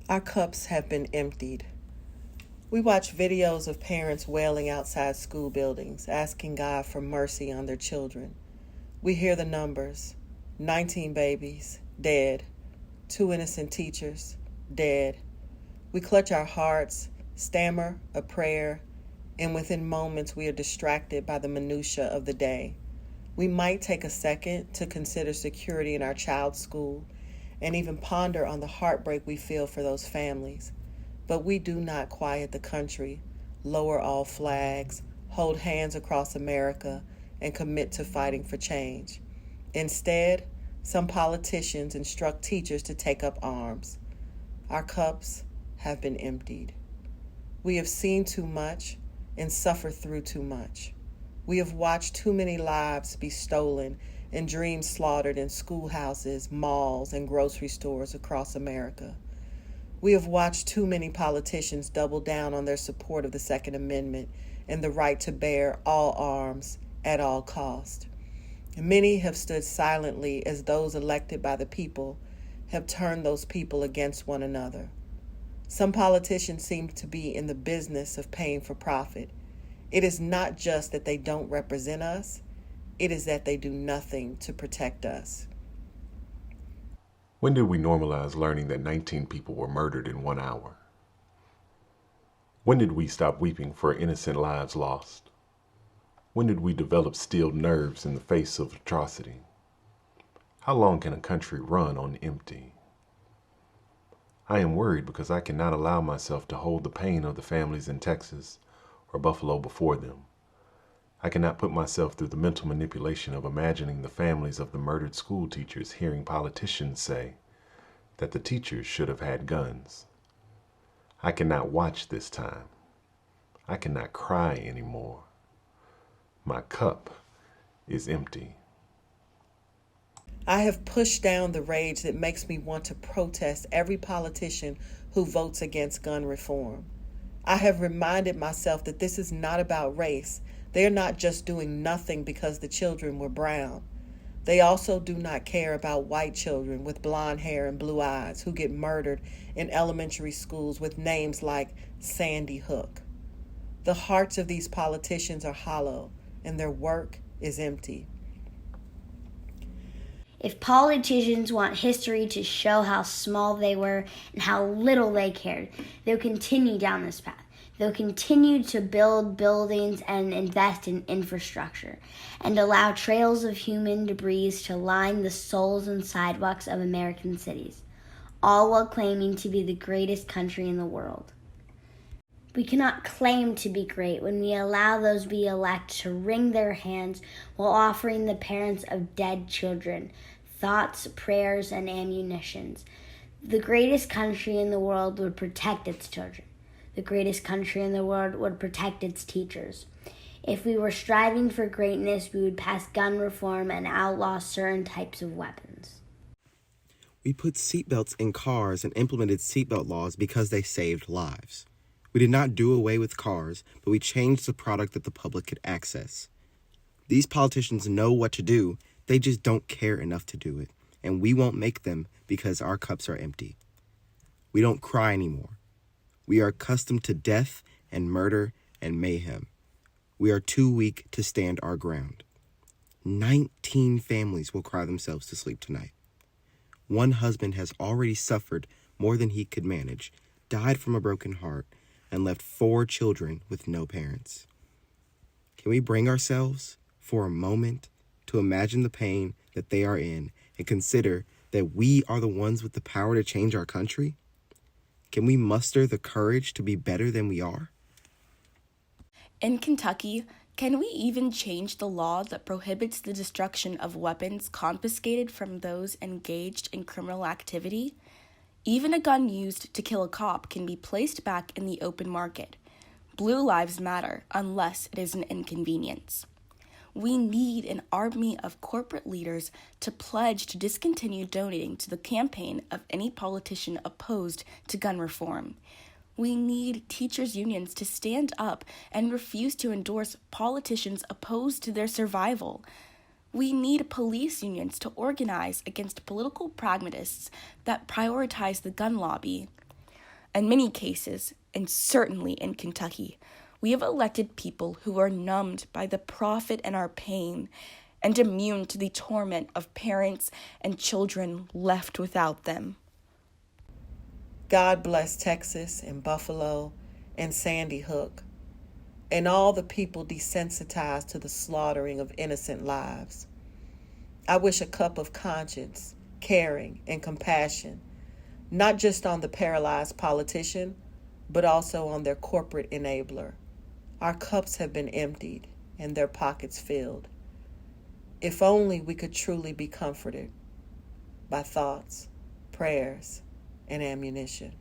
Our cups have been emptied. We watch videos of parents wailing outside school buildings, asking God for mercy on their children. We hear the numbers: 19 babies, dead. 2 innocent teachers, dead. We clutch our hearts, stammer a prayer, and within moments we are distracted by the minutia of the day. We might take a second to consider security in our child's school and even ponder on the heartbreak we feel for those families. But we do not quiet the country, lower all flags, hold hands across America, and commit to fighting for change. Instead, some politicians instruct teachers to take up arms. Our cups have been emptied. We have seen too much and suffered through too much. We have watched too many lives be stolen and dreams slaughtered in schoolhouses, malls, and grocery stores across America. We have watched too many politicians double down on their support of the Second Amendment and the right to bear all arms at all cost. Many have stood silently as those elected by the people have turned those people against one another. Some politicians seem to be in the business of paying for profit. It is not just that they don't represent us, it is that they do nothing to protect us. When did we normalize learning that 19 people were murdered in 1 hour? When did we stop weeping for innocent lives lost? When did we develop steeled nerves in the face of atrocity? How long can a country run on empty? I am worried because I cannot allow myself to hold the pain of the families in Texas or Buffalo before them. I cannot put myself through the mental manipulation of imagining the families of the murdered school teachers hearing politicians say that the teachers should have had guns. I cannot watch this time. I cannot cry anymore. My cup is empty. I have pushed down the rage that makes me want to protest every politician who votes against gun reform. I have reminded myself that this is not about race. They are not just doing nothing because the children were brown. They also do not care about white children with blonde hair and blue eyes who get murdered in elementary schools with names like Sandy Hook. The hearts of these politicians are hollow, and their work is empty. If politicians want history to show how small they were and how little they cared, they'll continue down this path. They'll continue to build buildings and invest in infrastructure and allow trails of human debris to line the soles and sidewalks of American cities, all while claiming to be the greatest country in the world. We cannot claim to be great when we allow those we elect to wring their hands while offering the parents of dead children thoughts, prayers, and ammunitions. The greatest country in the world would protect its children. The greatest country in the world would protect its teachers. If we were striving for greatness, we would pass gun reform and outlaw certain types of weapons. We put seatbelts in cars and implemented seatbelt laws because they saved lives. We did not do away with cars, but we changed the product that the public could access. These politicians know what to do, they just don't care enough to do it, and we won't make them because our cups are empty. We don't cry anymore. We are accustomed to death and murder and mayhem. We are too weak to stand our ground. 19 families will cry themselves to sleep tonight. One husband has already suffered more than he could manage, died from a broken heart, and left 4 children with no parents. Can we bring ourselves, for a moment, to imagine the pain that they are in and consider that we are the ones with the power to change our country? Can we muster the courage to be better than we are? In Kentucky, can we even change the law that prohibits the destruction of weapons confiscated from those engaged in criminal activity? Even a gun used to kill a cop can be placed back in the open market. Blue lives matter unless it is an inconvenience. We need an army of corporate leaders to pledge to discontinue donating to the campaign of any politician opposed to gun reform. We need teachers' unions to stand up and refuse to endorse politicians opposed to their survival. We need police unions to organize against political pragmatists that prioritize the gun lobby. In many cases, and certainly in Kentucky, we have elected people who are numbed by the profit and our pain and immune to the torment of parents and children left without them. God bless Texas and Buffalo and Sandy Hook and all the people desensitized to the slaughtering of innocent lives. I wish a cup of conscience, caring, and compassion, not just on the paralyzed politician, but also on their corporate enabler. Our cups have been emptied and their pockets filled. If only we could truly be comforted by thoughts, prayers, and ammunition.